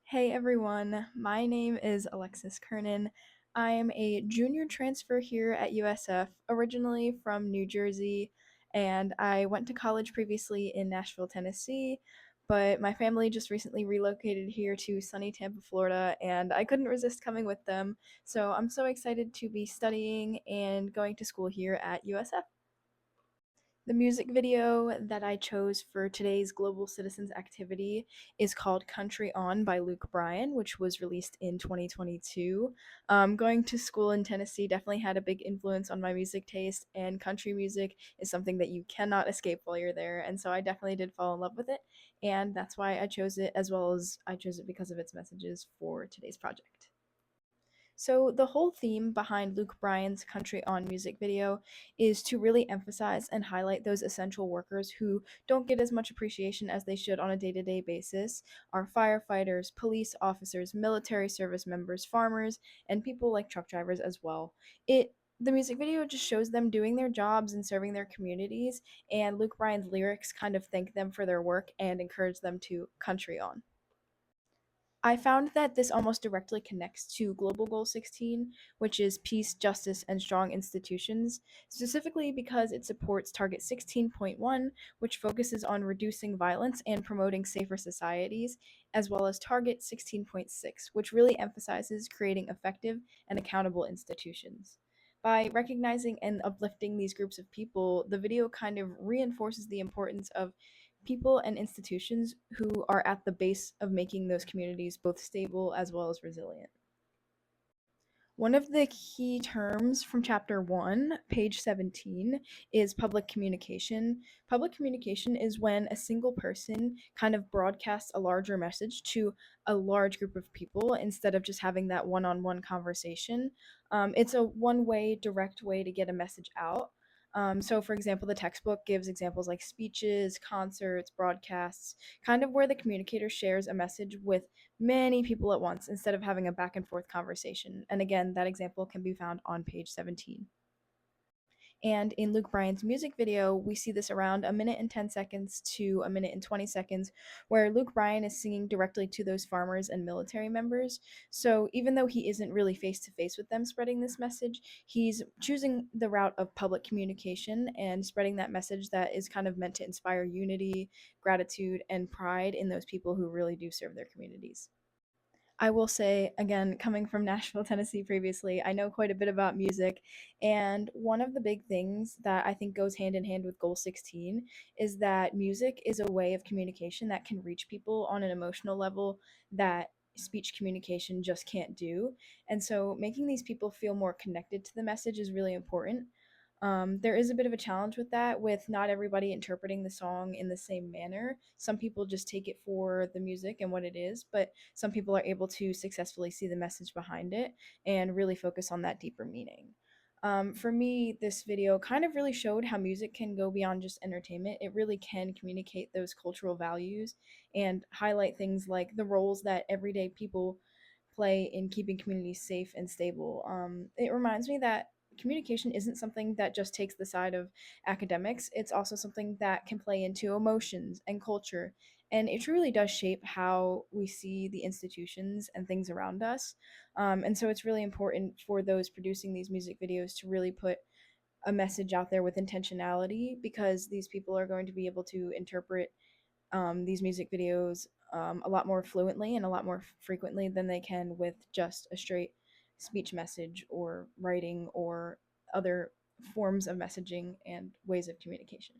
Hey everyone, my name is Alexis Kernan. I am a junior transfer here at USF, originally from New Jersey, and I went to college previously in Nashville, Tennessee, but my family just recently relocated here to sunny Tampa, Florida, and I couldn't resist coming with them. So I'm so excited to be studying and going to school here at USF. The music video that I chose for today's Global Citizens activity is called Country On by Luke Bryan, which was released in 2022. Going to school in Tennessee definitely had a big influence on my music taste, and country music is something that you cannot escape while you're there. And so I definitely did fall in love with it, and that's why I chose it, as well as I chose it because of its messages for today's project. So, the whole theme behind Luke Bryan's Country On music video is to really emphasize and highlight those essential workers who don't get as much appreciation as they should on a day to day basis. Our firefighters, police officers, military service members, farmers, and people like truck drivers as well. The music video just shows them doing their jobs and serving their communities, and Luke Bryan's lyrics kind of thank them for their work and encourage them to country on. I found that this almost directly connects to Global Goal 16, which is peace, justice, and strong institutions, specifically because it supports Target 16.1, which focuses on reducing violence and promoting safer societies, as well as Target 16.6, which really emphasizes creating effective and accountable institutions. By recognizing and uplifting these groups of people, the video kind of reinforces the importance of people and institutions who are at the base of making those communities both stable as well as resilient. One of the key terms from chapter 1, page 17, is public communication. Public communication is when a single person kind of broadcasts a larger message to a large group of people instead of just having that one on one conversation. It's a one way, direct way to get a message out. So, for example, the textbook gives examples like speeches, concerts, broadcasts, kind of where the communicator shares a message with many people at once instead of having a back and forth conversation. And again, that example can be found on page 17. And in Luke Bryan's music video, we see this around a minute and 10 seconds to a minute and 20 seconds, where Luke Bryan is singing directly to those farmers and military members. So even though he isn't really face to face with them spreading this message, he's choosing the route of public communication and spreading that message that is kind of meant to inspire unity, gratitude, and pride in those people who really do serve their communities. I will say, again, coming from Nashville, Tennessee previously, I know quite a bit about music. And one of the big things that I think goes hand in hand with Goal 16 is that music is a way of communication that can reach people on an emotional level that speech communication just can't do. And so making these people feel more connected to the message is really important. There is a bit of a challenge with that, with not everybody interpreting the song in the same manner. Some people just take it for the music and what it is, but some people are able to successfully see the message behind it and really focus on that deeper meaning. For me, this video kind of really showed how music can go beyond just entertainment. It really can communicate those cultural values and highlight things like the roles that everyday people play in keeping communities safe and stable. It reminds me that communication isn't something that just takes the side of academics, it's also something that can play into emotions and culture. And it truly does shape how we see the institutions and things around us. And so it's really important for those producing these music videos to really put a message out there with intentionality because these people are going to be able to interpret these music videos a lot more fluently and a lot more frequently than they can with just a straight speech message or writing or other forms of messaging and ways of communication.